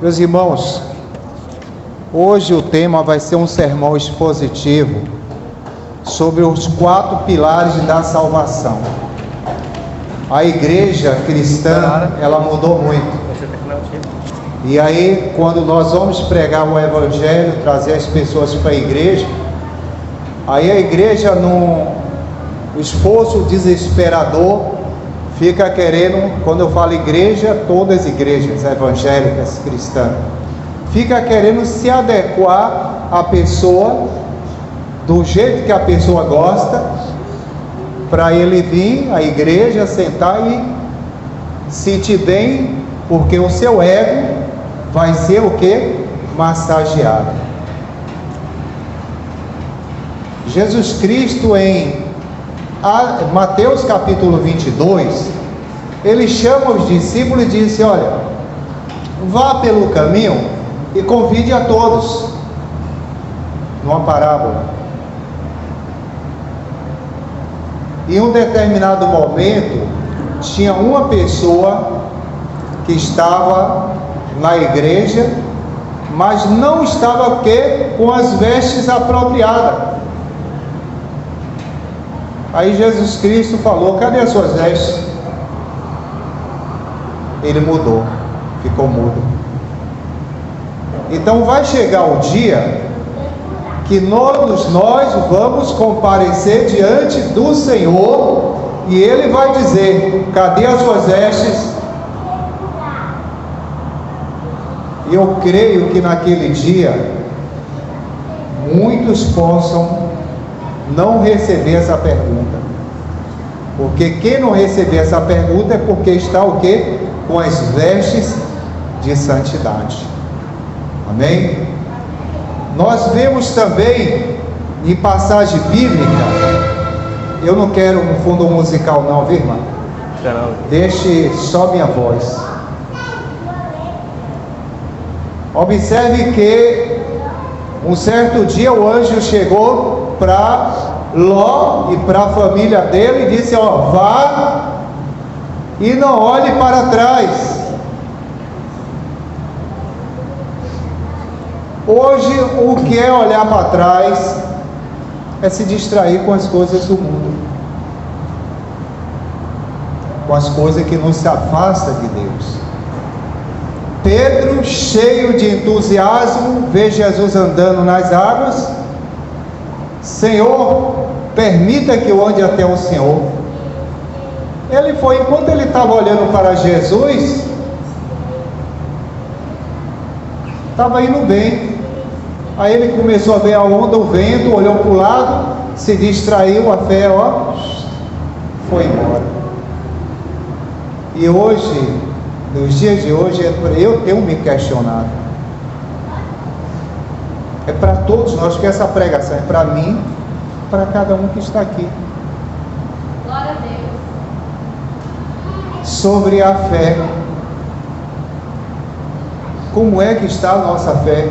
Meus irmãos, hoje o tema vai ser um sermão expositivo sobre os 4 pilares da salvação. A igreja cristã, ela mudou muito. E aí, quando nós vamos pregar o evangelho, trazer as pessoas para a igreja, aí a igreja, num esforço desesperador, fica querendo, quando eu falo igreja, todas as igrejas evangélicas cristãs, fica querendo se adequar à pessoa, do jeito que a pessoa gosta, para ele vir à igreja, sentar e sentir bem, porque o seu ego vai ser o que? Massageado. Jesus Cristo, em Mateus capítulo 22, ele chama os discípulos e disse: olha, vá pelo caminho e convide a todos, numa parábola. Em um determinado momento, tinha uma pessoa que estava na igreja, mas não estava o quê? Com as vestes apropriadas. Aí Jesus Cristo falou: cadê as suas vestes? Ele mudou, ficou mudo. Então vai chegar o dia que nós vamos comparecer diante do Senhor, e Ele vai dizer: cadê as suas vestes? E eu creio que naquele dia muitos possam não receber essa pergunta, porque quem não receber essa pergunta é porque está o quê? Com as vestes de santidade. Amém? Nós vemos também em passagem bíblica, eu não quero um fundo musical não, viu, irmã? Deixe só minha voz. Observe que um certo dia o anjo chegou para Ló e para a família dele e disse: ó, vá e não olhe para trás. Hoje o que é olhar para trás é se distrair com as coisas do mundo, com as coisas que nos afastam de Deus. Pedro, cheio de entusiasmo, vê Jesus andando nas águas. Senhor, permita que eu ande até o Senhor. Ele foi, enquanto ele estava olhando para Jesus, estava indo bem. Aí ele começou a ver a onda, o vento, olhou para o lado, se distraiu, a fé, ó, foi embora. E hoje, nos dias de hoje, eu tenho me questionado. É para todos nós, que essa pregação é para mim, para cada um que está aqui. Glória a Deus. Sobre a fé. Como é que está a nossa fé?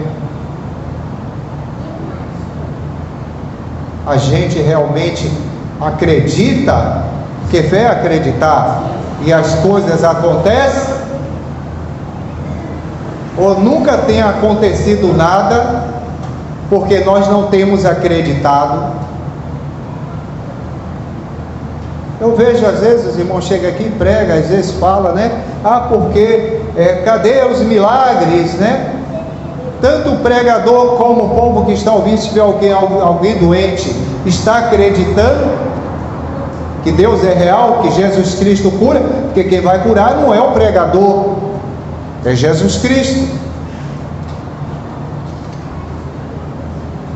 A gente realmente acredita? Que fé é acreditar e as coisas acontecem? Ou nunca tem acontecido nada porque nós não temos acreditado? Eu vejo às vezes os irmãos chegam aqui e pregam, às vezes fala, né? Porque cadê os milagres, né? Tanto o pregador como o povo que está ouvindo, se tiver alguém doente, está acreditando que Deus é real, que Jesus Cristo cura, porque quem vai curar não é o pregador, é Jesus Cristo.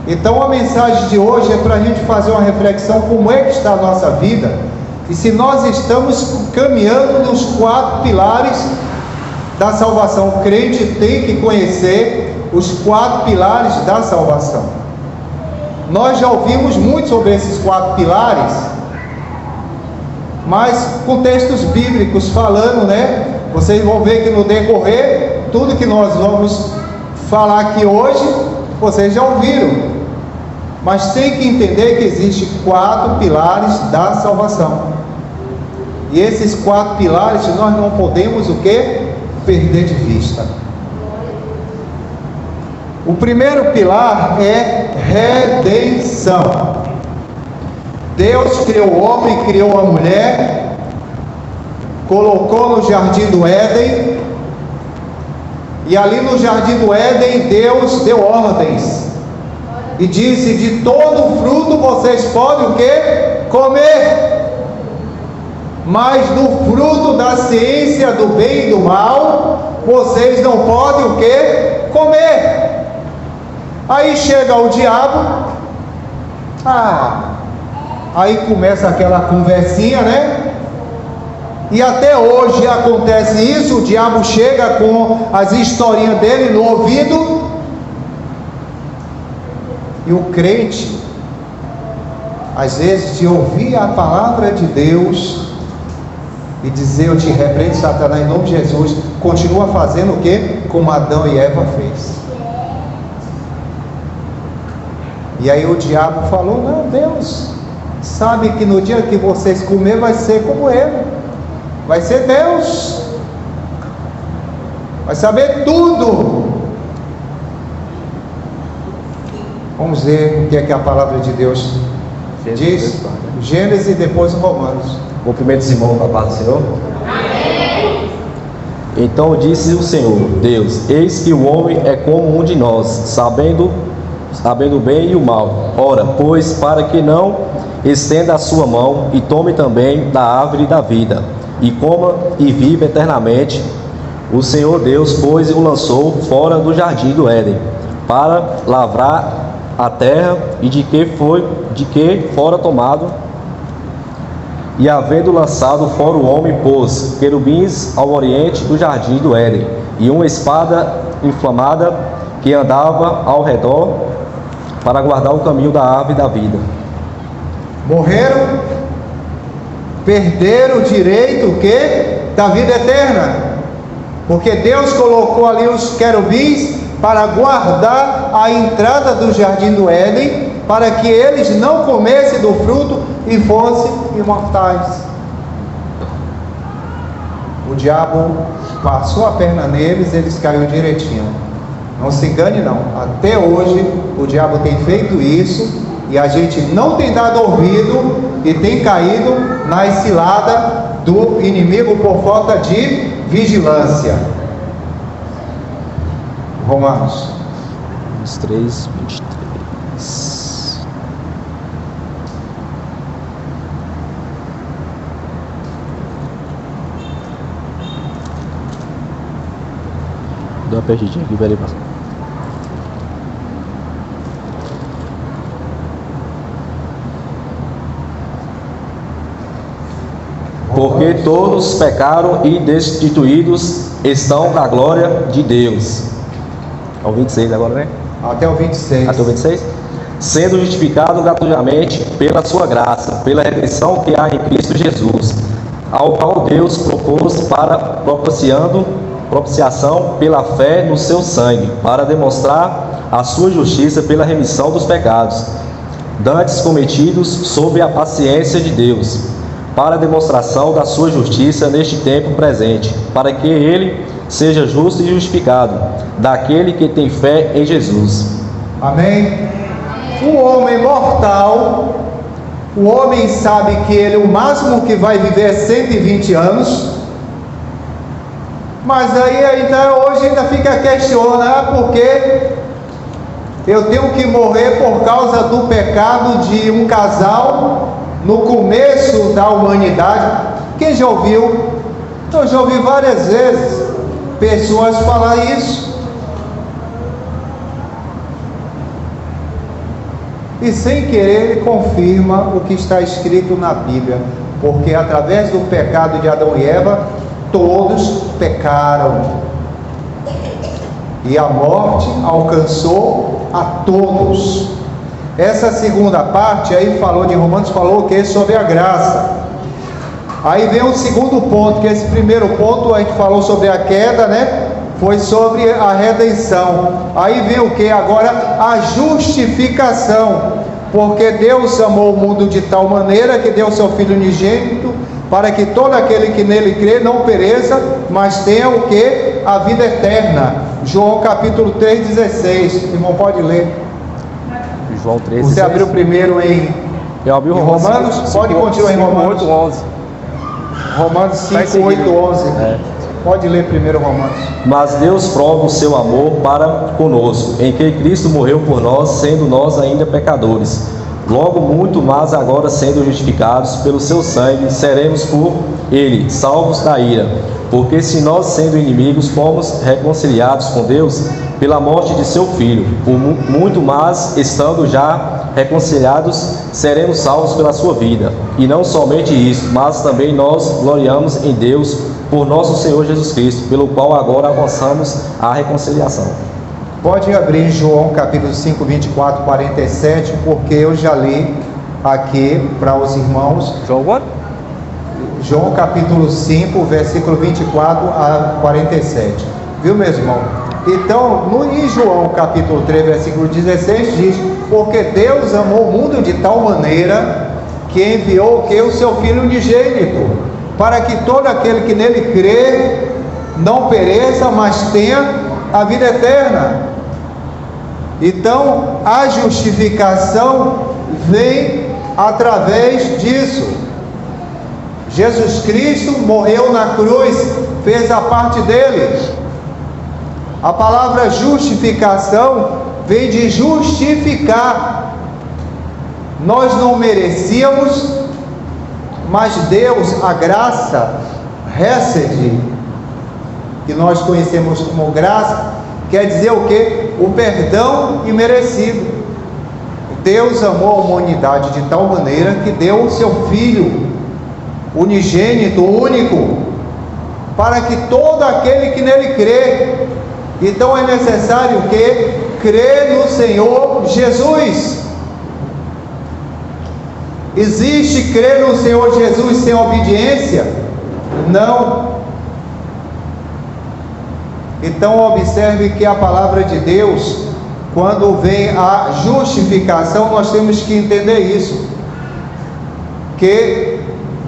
Então a mensagem de hoje é para a gente fazer uma reflexão, como é que está a nossa vida, e se nós estamos caminhando nos 4 pilares da salvação. O crente tem que conhecer os 4 pilares da salvação. Nós já ouvimos muito sobre esses 4 pilares, mas com textos bíblicos falando, né? Vocês vão ver que no decorrer, tudo que nós vamos falar aqui hoje, vocês já ouviram. Mas tem que entender que existem 4 pilares da salvação. E esses 4 pilares nós não podemos o quê? Perder de vista. O primeiro pilar é redenção. Deus criou o homem, criou a mulher, colocou no jardim do Éden, e ali no jardim do Éden Deus deu ordens e disse: de todo fruto vocês podem o quê? Comer, mas do fruto da ciência do bem e do mal vocês não podem o quê? Comer. Aí chega o diabo, aí começa aquela conversinha, né? E até hoje acontece isso. O diabo chega com as historinhas dele no ouvido, e o crente, às vezes, de ouvir a palavra de Deus e dizer: eu te repreendo, Satanás, em nome de Jesus, continua fazendo o que? Como Adão e Eva fez. E aí o diabo falou: não, Deus sabe que no dia que vocês comer vai ser como ele, vai ser Deus, vai saber tudo. Vamos ver o que é que a palavra de Deus diz. Gênesis e depois Romanos. Cumprimento os irmãos com a paz do Senhor. Amém. Então disse o Senhor Deus: eis que o homem é como um de nós, sabendo o bem e o mal. Ora, pois, para que não estenda a sua mão e tome também da árvore da vida, e coma e viva eternamente. O Senhor Deus, pois, o lançou fora do jardim do Éden, para lavrar a terra, e de que fora tomado. E havendo lançado fora o homem, pôs querubins ao oriente do jardim do Éden, e uma espada inflamada que andava ao redor, para guardar o caminho da árvore da vida. Morreram, perderam o direito o quê? Da vida eterna, porque Deus colocou ali os querubins para guardar a entrada do jardim do Éden, para que eles não comessem do fruto e fossem imortais. O diabo passou a perna neles, eles caíram direitinho. Não se engane não, até hoje o diabo tem feito isso, e a gente não tem dado ouvido e tem caído na cilada do inimigo por falta de vigilância. Romanos 3, 23. Dá uma perdidinha aqui, peraí, pastor. Porque todos pecaram e destituídos estão da glória de Deus. Ao 26 agora, né? até o 26. Até o 26? Sendo justificado gratuitamente pela sua graça, pela redenção que há em Cristo Jesus, ao qual Deus propôs para propiciação pela fé no seu sangue, para demonstrar a sua justiça pela remissão dos pecados, dantes cometidos sob a paciência de Deus, para a demonstração da sua justiça neste tempo presente, para que ele seja justo e justificado daquele que tem fé em Jesus. Amém? O homem mortal, o homem sabe que ele, o máximo que vai viver é 120 anos, mas aí ainda hoje ainda fica questionando, porque eu tenho que morrer por causa do pecado de um casal no começo da humanidade. Quem já ouviu? Eu já ouvi várias vezes pessoas falar isso, e sem querer ele confirma o que está escrito na Bíblia, porque através do pecado de Adão e Eva todos pecaram, e a morte alcançou a todos. Essa segunda parte aí falou de Romanos, falou o que? Sobre a graça. Aí vem o segundo ponto, que esse primeiro ponto a gente falou sobre a queda, né? Foi sobre a redenção. Aí vem o que? Agora a justificação. Porque Deus amou o mundo de tal maneira que deu seu Filho unigênito, para que todo aquele que nele crê não pereça, mas tenha o que? A vida eterna. João capítulo 3,16. Irmão, pode ler. João 3, Você 16. abriu primeiro em Eu abri o Romanos? Pode continuar em Romanos. 8, 11. Romanos 5, 8, 11. Pode ler primeiro Romanos. Mas Deus prova o seu amor para conosco, em que Cristo morreu por nós, sendo nós ainda pecadores. Logo, muito mais agora, sendo justificados pelo seu sangue, seremos por ele salvos da ira. Porque se nós, sendo inimigos, fomos reconciliados com Deus pela morte de seu Filho, muito mais, estando já reconciliados, seremos salvos pela sua vida. E não somente isso, mas também nós gloriamos em Deus por nosso Senhor Jesus Cristo, pelo qual agora alcançamos a reconciliação. Pode abrir João capítulo 5, 24, 47, porque eu já li aqui para os irmãos. João what? João capítulo 5, versículo 24 a 47. Viu, meu irmão? Então, em João capítulo 3, versículo 16, diz: porque Deus amou o mundo de tal maneira que enviou o seu Filho unigênito, para que todo aquele que nele crê não pereça, mas tenha a vida eterna. Então, a justificação vem através disso. Jesus Cristo morreu na cruz, fez a parte dele. A palavra justificação vem de justificar. Nós não merecíamos, mas Deus, a graça, Hesed, que nós conhecemos como graça, quer dizer o quê? O perdão imerecido. Deus amou a humanidade de tal maneira que deu o seu Filho unigênito, único, para que todo aquele que nele crê. Então é necessário que crer no Senhor Jesus. Existe crer no Senhor Jesus sem obediência? Não. Então observe que a palavra de Deus, quando vem a justificação, nós temos que entender isso, que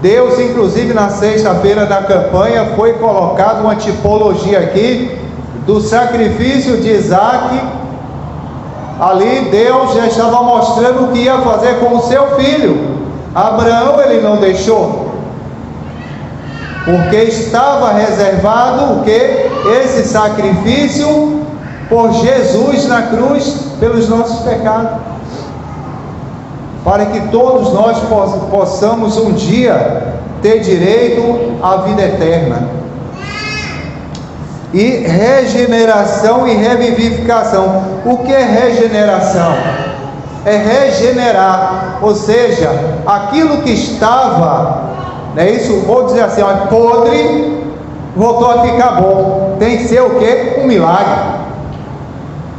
Deus, inclusive na sexta-feira da campanha, foi colocado uma tipologia aqui do sacrifício de Isaac. Ali Deus já estava mostrando o que ia fazer com o seu filho. Abraão ele não deixou, porque estava reservado o que? Esse sacrifício por Jesus na cruz pelos nossos pecados, para que todos nós possamos um dia ter direito à vida eterna. E regeneração e revivificação. O que é regeneração? É regenerar, ou seja, aquilo que estava, né, isso, vou dizer assim, ó, podre, voltou a ficar bom. Tem que ser o que? Um milagre.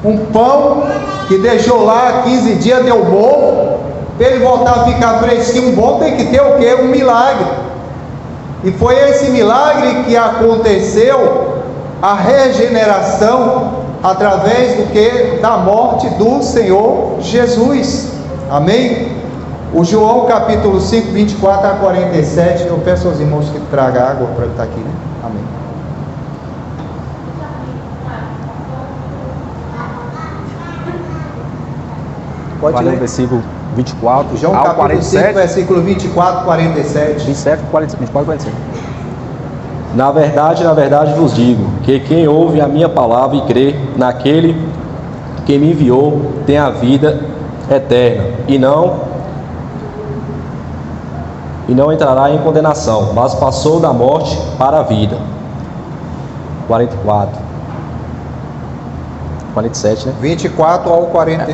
Um pão que deixou lá 15 dias, deu bom, para ele voltar a ficar fresquinho, bom, tem que ter o que? Um milagre. E foi esse milagre que aconteceu, a regeneração, através do que? Da morte do Senhor Jesus. Amém? O João capítulo 5, 24 a 47, eu peço aos irmãos que tragam água para estar aqui, né? Amém. Pode ler o versículo 24 João ao capítulo 47. 5, versículo 24, 47. 27, 24, 47. Na verdade vos digo, que quem ouve a minha palavra e crê naquele que me enviou, tem a vida eterna, e não entrará em condenação, mas passou da morte para a vida. 44. 47, né? 24 ao 40.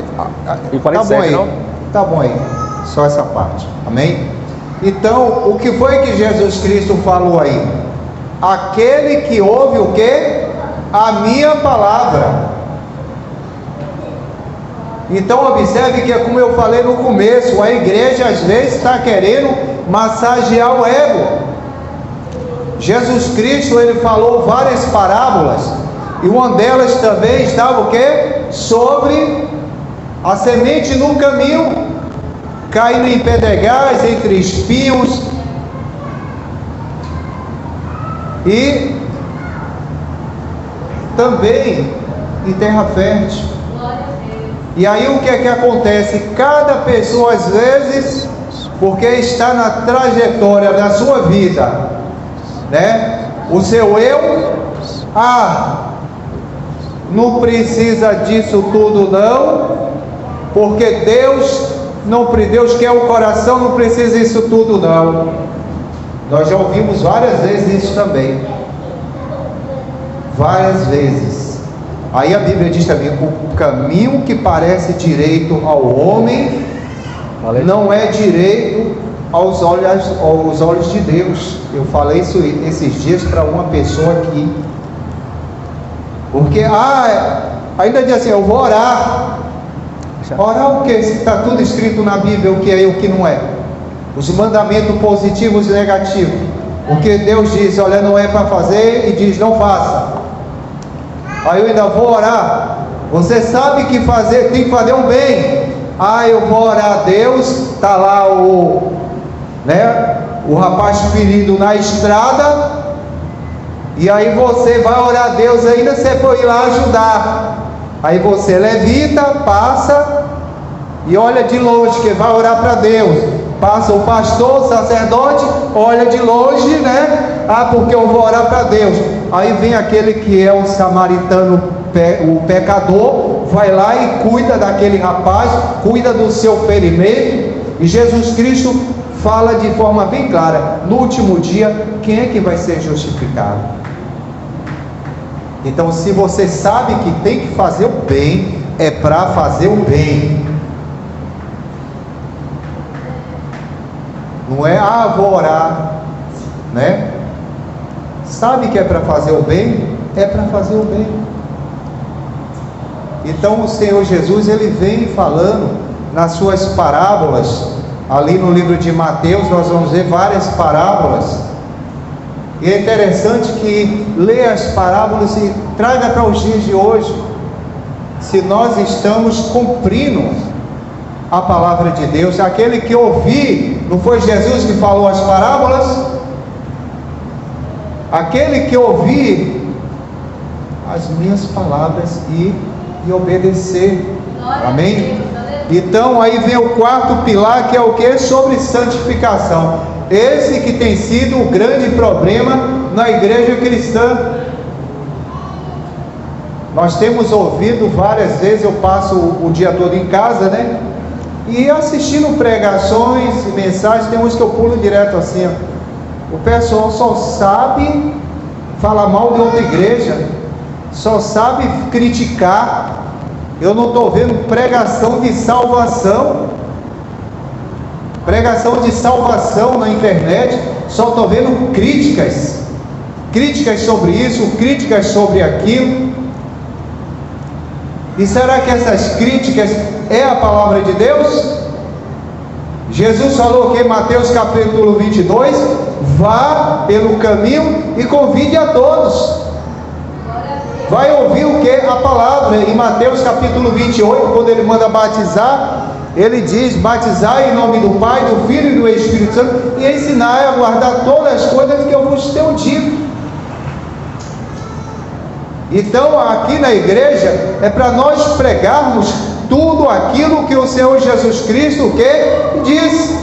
E 47, tá bom aí, não? Tá bom aí. Só essa parte. Amém? Então, o que foi que Jesus Cristo falou aí? Aquele que ouve o quê? A minha palavra. Então observe que é como eu falei no começo, a igreja às vezes está querendo massagear o ego. Jesus Cristo, ele falou várias parábolas, e uma delas também estava o quê? Sobre a semente no caminho, caindo em pedregais, entre espinhos. E também em terra fértil. E aí o que é que acontece? Cada pessoa às vezes, porque está na trajetória da sua vida, né? O seu eu, não precisa disso tudo não, porque Deus quer o coração, não precisa disso tudo não. Nós já ouvimos várias vezes isso também, várias vezes. Aí a Bíblia diz também: o caminho que parece direito ao homem não é direito aos olhos de Deus. Eu falei isso esses dias para uma pessoa aqui, porque ainda diz assim: eu vou orar. Orar o que? Se está tudo escrito na Bíblia, o que é e o que não é, os mandamentos positivos e negativos, o que Deus diz, olha, não é para fazer, e diz não faça. Aí eu ainda vou orar. Você sabe que tem que fazer um bem. Eu vou orar a Deus. Está lá o rapaz ferido na estrada, e aí você vai orar a Deus ainda, você foi ir lá ajudar. Aí você levita, passa e olha de longe, que vai orar para Deus. Passa o pastor, o sacerdote, olha de longe, né? Porque eu vou orar para Deus. Aí vem aquele que é o samaritano, o pecador, vai lá e cuida daquele rapaz, cuida do seu ferimento. E Jesus Cristo fala de forma bem clara: no último dia, quem é que vai ser justificado? Então, se você sabe que tem que fazer o bem, é para fazer o bem. Não é, vou orar, né? Sabe que é para fazer o bem, é para fazer o bem. Então o Senhor Jesus, ele vem falando nas suas parábolas. Ali no livro de Mateus nós vamos ver várias parábolas, e é interessante que lê as parábolas e traga para os dias de hoje, se nós estamos cumprindo a palavra de Deus. Aquele que ouvir, não foi Jesus que falou as parábolas? Aquele que ouvir as minhas palavras e obedecer. Amém? Então aí vem o quarto pilar, que é o que? Sobre santificação. Esse que tem sido o grande problema na igreja cristã. Nós temos ouvido várias vezes, eu passo o dia todo em casa, né? E assistindo pregações e mensagens, tem uns que eu pulo direto assim, ó. O pessoal só sabe falar mal de outra igreja, só sabe criticar. Eu não estou vendo pregação de salvação na internet, só estou vendo críticas sobre isso, críticas sobre aquilo. E será que essas críticas é a palavra de Deus? Jesus falou que em Mateus capítulo 22, vá pelo caminho e convide a todos. Vai ouvir o que? A palavra. Em Mateus capítulo 28, quando ele manda batizar, ele diz: batizai em nome do Pai, do Filho e do Espírito Santo, e ensinai a guardar todas as coisas que eu vos tenho dito. Então aqui na igreja é para nós pregarmos tudo aquilo que o Senhor Jesus Cristo diz.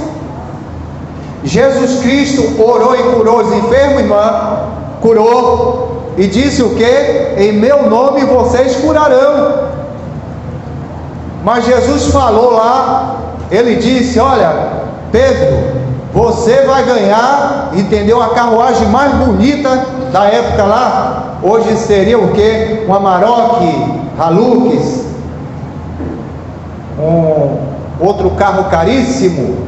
Jesus Cristo orou e curou os enfermos, irmã, curou, e disse o que? Em meu nome vocês curarão. Mas Jesus falou lá, ele disse: olha, Pedro, você vai ganhar, entendeu, a carruagem mais bonita da época lá. Hoje seria o que? Um Amarok, Hilux, outro carro caríssimo.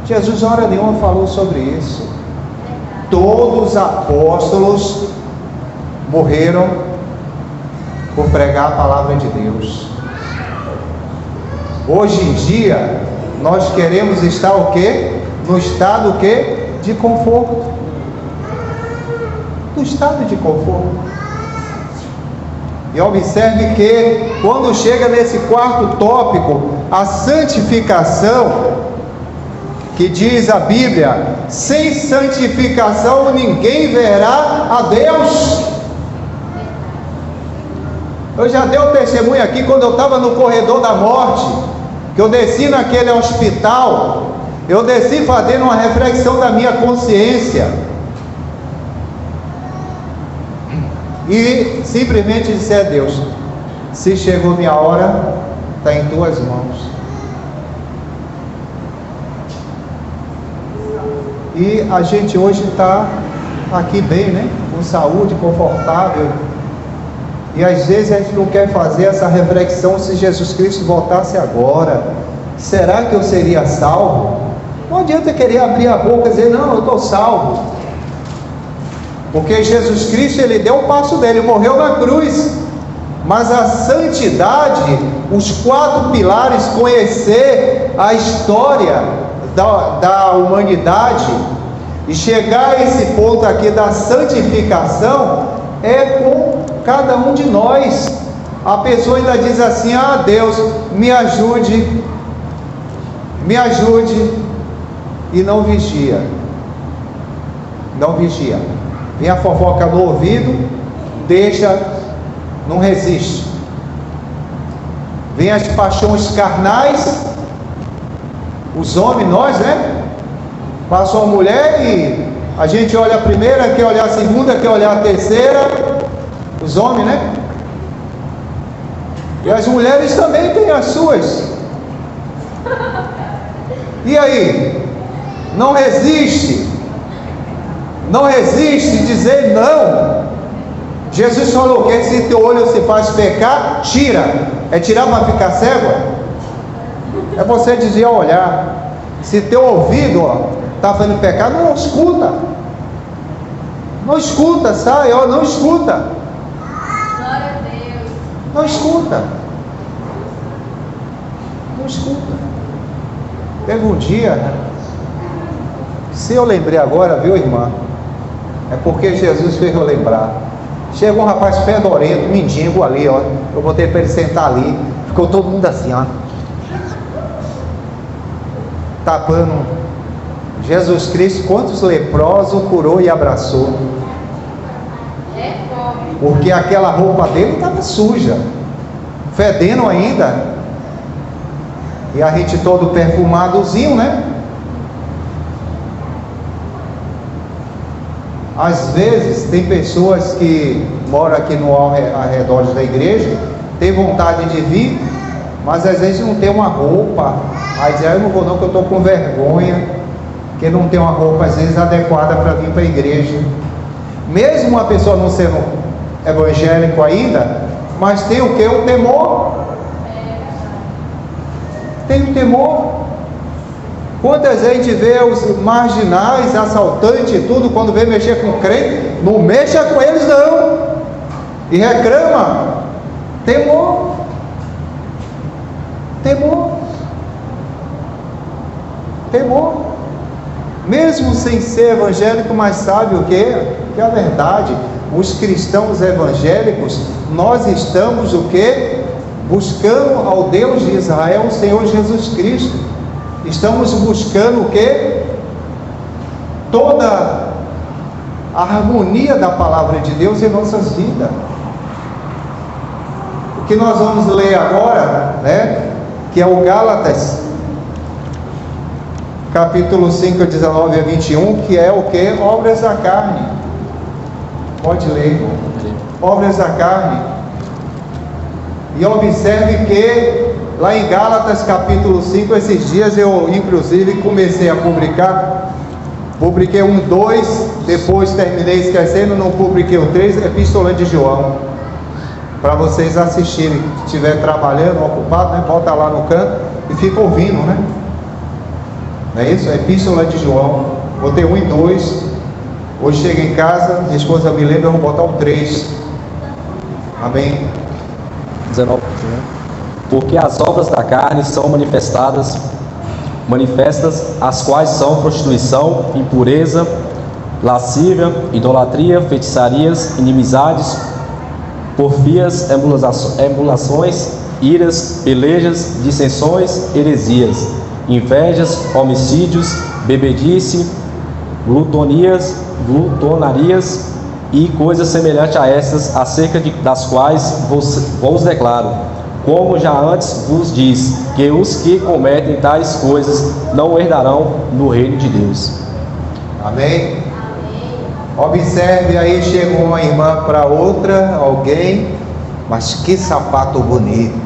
Jesus hora nenhuma falou sobre isso. Todos os apóstolos morreram por pregar a palavra de Deus. Hoje em dia nós queremos estar o quê? No estado o quê? De conforto. Do estado de conforto. E observe que quando chega nesse quarto tópico, a santificação, que diz a Bíblia: sem santificação ninguém verá a Deus. Eu já dei o testemunho aqui quando eu estava no corredor da morte, que eu desci naquele hospital, eu desci fazendo uma reflexão da minha consciência e simplesmente disse a Deus: se chegou minha hora, está em tuas mãos. E a gente hoje está aqui bem, né? Com saúde, confortável. E às vezes a gente não quer fazer essa reflexão: se Jesus Cristo voltasse agora, será que eu seria salvo? Não adianta querer abrir a boca e dizer: não, eu estou salvo. Porque Jesus Cristo, Ele deu o passo dele, morreu na cruz. Mas a santidade, os 4 pilares, conhecer a história da humanidade e chegar a esse ponto aqui da santificação, é com cada um de nós. A pessoa ainda diz assim: ah, Deus, me ajude, e não vigia. Não vigia. Vem a fofoca no ouvido, deixa, não resiste. Vem as paixões carnais, os homens, nós, né? Passou a mulher e a gente olha a primeira, quer olhar a segunda, quer olhar a terceira. Os homens, né? E as mulheres também têm as suas. E aí? Não resiste. Não resiste dizer não. Jesus falou que se teu olho se faz pecar, tira. É tirar para ficar cego? É você desviar o olhar. Se teu ouvido está fazendo pecar, não escuta. Não escuta, sai, não escuta. Glória a Deus. Não escuta. Não escuta. Teve um dia, se eu lembrei agora, viu, irmã? É porque Jesus fez eu lembrar. Chegou um rapaz fedorento, mendigo ali, ó. Eu botei para ele sentar ali. Ficou todo mundo assim, ó, tapando. Jesus Cristo, quantos leprosos curou e abraçou? Porque aquela roupa dele estava suja, fedendo ainda. E a gente todo perfumadozinho, né? Às vezes tem pessoas que moram aqui no arredor da igreja, tem vontade de vir, mas às vezes não tem uma roupa. Aí diz: eu não vou não, que eu estou com vergonha, que não tem uma roupa às vezes adequada para vir para a igreja. Mesmo uma pessoa não sendo evangélico ainda, mas tem o que? O temor. Tem o temor. Quantas vezes a gente vê os marginais, assaltantes e tudo, quando vem mexer com crente, não mexa com eles não, e reclama. Temor. Temor. Temor. Mesmo sem ser evangélico, mas sabe o que? Que é a verdade. Os cristãos evangélicos, nós estamos o que? Buscando ao Deus de Israel, o Senhor Jesus Cristo. Estamos buscando o que? Toda a harmonia da palavra de Deus em nossas vidas. O que nós vamos ler agora, né? Que é o Gálatas, capítulo 5, 19 a 21, que é o que? Obras da carne. Pode ler. Obras da carne. E observe que lá em Gálatas capítulo 5, esses dias eu inclusive comecei a publiquei 1, 2, depois terminei esquecendo, não publiquei o 3, Epístola de João, para vocês assistirem. Se estiver trabalhando, ocupado, né, bota lá no canto e fica ouvindo, né? Não é isso? Epístola de João. Botei 1 e 2. Hoje chego em casa, minha esposa me lembra, eu vou botar o 3. Amém? 19. Porque as obras da carne são manifestas, as quais são prostituição, impureza, lascívia, idolatria, feitiçarias, inimizades, porfias, emulações, iras, pelejas, dissensões, heresias, invejas, homicídios, bebedice, glutonarias, e coisas semelhantes a essas, acerca das quais vos declaro, como já antes vos disse, que os que cometem tais coisas não herdarão no reino de Deus. Amém? Observe aí, chegou uma irmã para outra, alguém, mas que sapato bonito,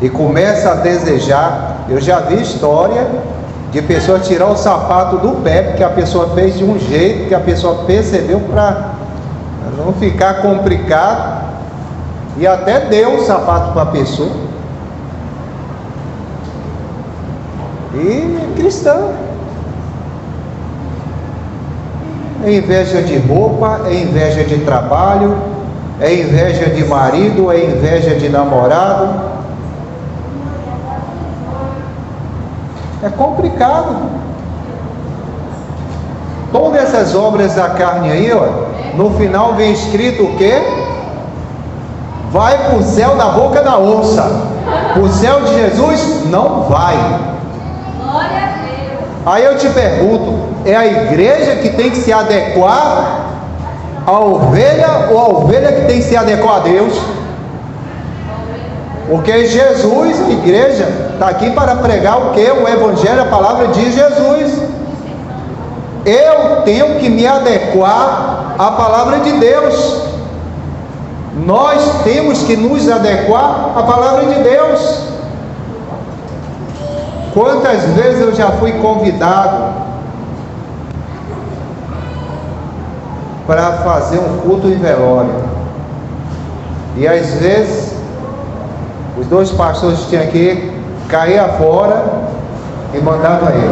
e começa a desejar. Eu já vi história de pessoa tirar o sapato do pé, porque a pessoa fez de um jeito que a pessoa percebeu, para não ficar complicado, e até deu o sapato para a pessoa. E é cristã. É inveja de roupa, é inveja de trabalho, é inveja de marido, é inveja de namorado. É complicado. Todas essas obras da carne aí, ó, no final vem escrito o quê? Vai para o céu da boca da onça. O céu de Jesus não vai. Glória a Deus. Aí eu te pergunto, é a igreja que tem que se adequar à ovelha, ou a ovelha que tem que se adequar a Deus? Porque Jesus, a igreja, está aqui para pregar o que? O Evangelho, a palavra de Jesus. Eu tenho que me adequar à palavra de Deus. Nós temos que nos adequar à palavra de Deus. Quantas vezes eu já fui convidado para fazer um culto em velório, e às vezes os dois pastores tinham que cair afora e mandava ele.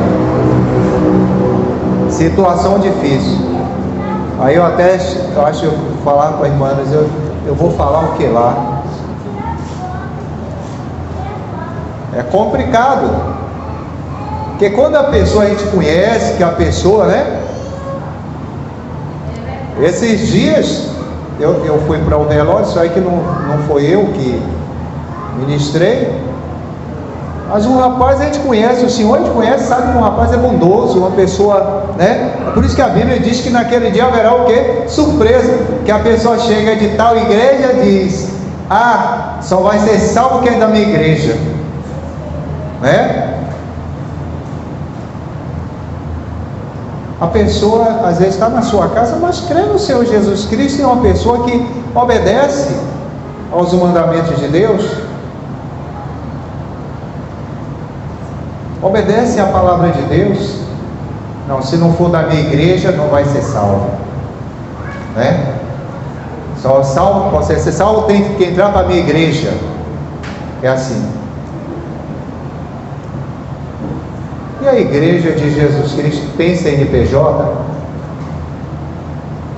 Situação difícil. Aí eu acho que eu vou falar com a irmã, mas eu vou falar o que lá? É complicado. Porque quando a pessoa, a gente conhece que a pessoa, né? Esses dias eu fui para o velório, isso aí que não foi eu que ministrei, mas um rapaz a gente conhece, o senhor a gente conhece, sabe que um rapaz é bondoso, uma pessoa, né? É por isso que a Bíblia diz que naquele dia haverá o quê? Surpresa, que a pessoa chega de tal igreja e diz: ah, só vai ser salvo quem é da minha igreja, né? A pessoa às vezes está na sua casa, mas crê no Senhor Jesus Cristo, é uma pessoa que obedece aos mandamentos de Deus, obedece à palavra de Deus. Não, se não for da minha igreja, não vai ser salvo, né? Só salvo, para ser salvo, tem que entrar para a minha igreja. É assim. E a igreja de Jesus Cristo tem CNPJ?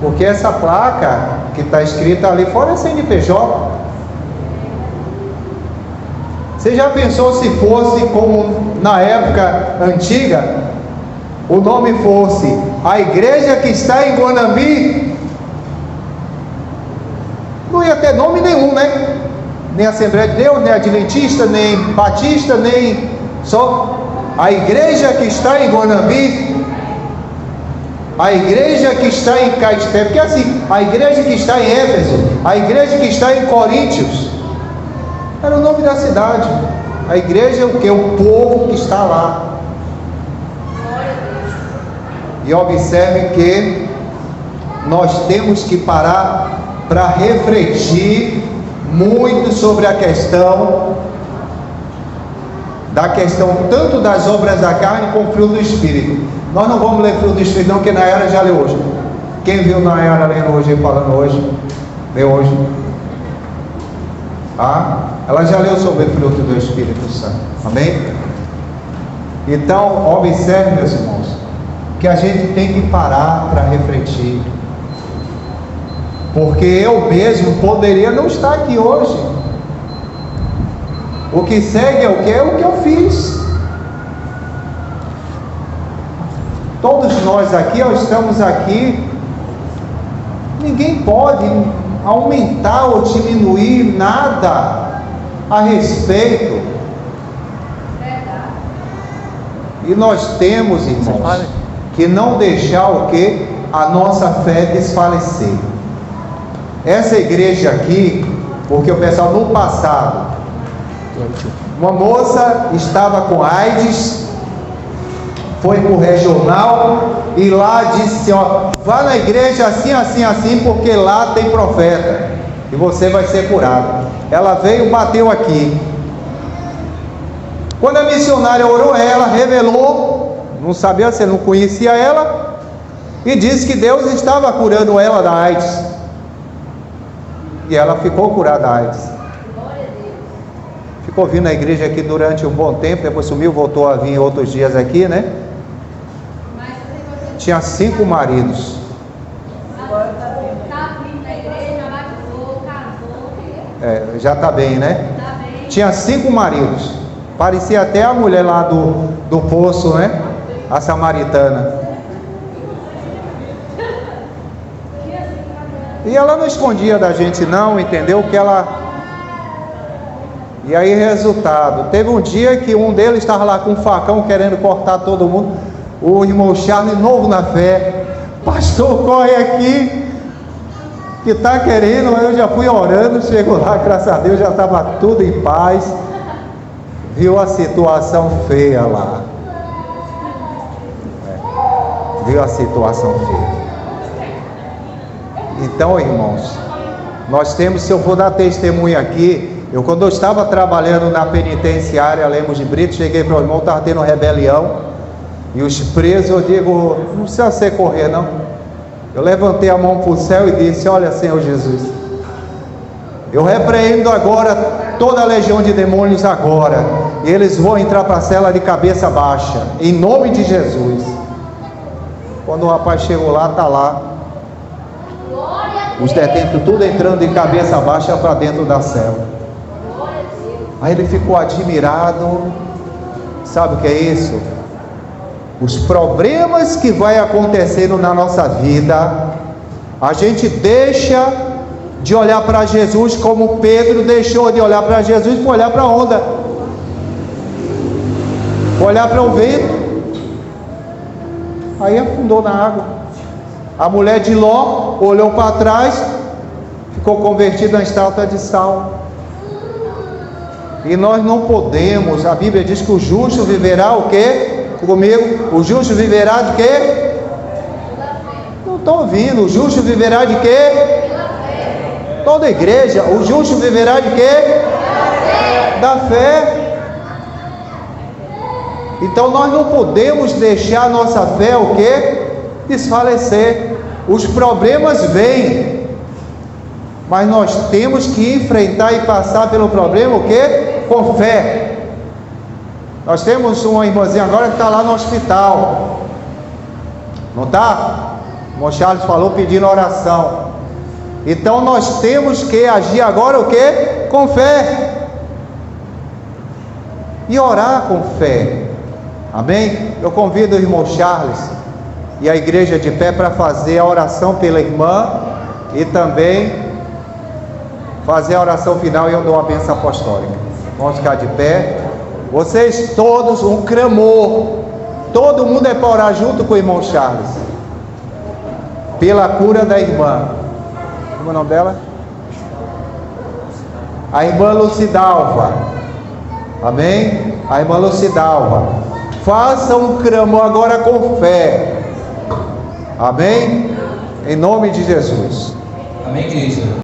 Porque essa placa que está escrita ali fora é CNPJ. Você já pensou se fosse como na época antiga, o nome fosse a igreja que está em Guanambi? Não ia ter nome nenhum, né? Nem Assembleia de Deus, nem Adventista, nem Batista, nem só a igreja que está em Guanambi, a igreja que está em Caetité, porque assim, a igreja que está em Éfeso, a igreja que está em Coríntios, era o nome da cidade. A igreja é o que? O povo que está lá. E observe que nós temos que parar para refletir muito sobre a questão tanto das obras da carne como fruto do Espírito. Nós não vamos ler fruto do Espírito não, porque Nayara já leu hoje. Quem viu Nayara lendo hoje e falando hoje? Leu hoje. Ela já leu sobre o fruto do Espírito Santo. Amém? Então, observe, meus irmãos, que a gente tem que parar para refletir. Porque eu mesmo poderia não estar aqui hoje. O que segue é o que? É o que eu fiz. Todos nós aqui, estamos aqui. Ninguém pode aumentar ou diminuir nada a respeito. E nós temos, irmãos, que não deixar o que? a nossa fé desfalecer. Essa igreja aqui, porque o pessoal no passado, uma moça estava com AIDS, foi para o regional e lá disse: ó, vá na igreja assim, assim, assim, porque lá tem profeta e você vai ser curado. Ela veio, bateu aqui. Quando a missionária orou, ela revelou, não sabia, você não conhecia ela, e disse que Deus estava curando ela da AIDS. E ela ficou curada da AIDS. Ficou vindo na igreja aqui durante um bom tempo, depois sumiu, voltou a vir outros dias aqui, né? Tinha 5 maridos. Já está bem, né? Tinha 5 maridos. Parecia até a mulher lá do poço, né? A samaritana. E ela não escondia da gente não, entendeu? Que ela... E aí, resultado, teve um dia que um deles estava lá com um facão querendo cortar todo mundo. O irmão Charles, novo na fé: pastor, corre aqui, que está querendo. Eu já fui orando, chegou lá, graças a Deus, já estava tudo em paz. Viu a situação feia lá. Viu a situação feia. Então, irmãos, nós temos, se eu for dar testemunho aqui, quando eu estava trabalhando na penitenciária Lemos de Brito, cheguei para o irmão, estava tendo rebelião, e os presos, eu digo: não precisa você correr não. Eu levantei a mão para o céu e disse: olha, Senhor Jesus, eu repreendo agora toda a legião de demônios agora, e eles vão entrar para a cela de cabeça baixa, em nome de Jesus. Quando o rapaz chegou lá, está lá os detentos tudo entrando de cabeça baixa para dentro da cela. Aí ele ficou admirado. Sabe o que é isso? Os problemas que vai acontecendo na nossa vida, a gente deixa de olhar para Jesus como Pedro deixou de olhar para Jesus, para olhar para a onda, para olhar para o vento. Aí afundou na água. A mulher de Ló olhou para trás, ficou convertida em estátua de sal. E nós não podemos, a Bíblia diz que o justo viverá o quê? Comigo, o justo viverá de quê? Não estou ouvindo. O justo viverá de quê? Toda igreja, o justo viverá de quê? Da fé. Então nós não podemos deixar a nossa fé o quê? Desfalecer. Os problemas vêm, mas nós temos que enfrentar e passar pelo problema o quê? Com fé. Nós temos uma irmãzinha agora que está lá no hospital, não está? O irmão Charles falou pedindo oração. Então nós temos que agir agora o quê? Com fé. E orar com fé. Amém? Eu convido o irmão Charles e a igreja de pé para fazer a oração pela irmã e também fazer a oração final, e eu dou a bênção apostólica. Vamos ficar de pé. Vocês todos, um clamor, todo mundo é para orar junto com o irmão Charles pela cura da irmã. Como é o nome dela? A irmã Lucidalva. Amém? A irmã Lucidalva. Faça um clamor agora com fé. Amém? Em nome de Jesus. Amém, igreja.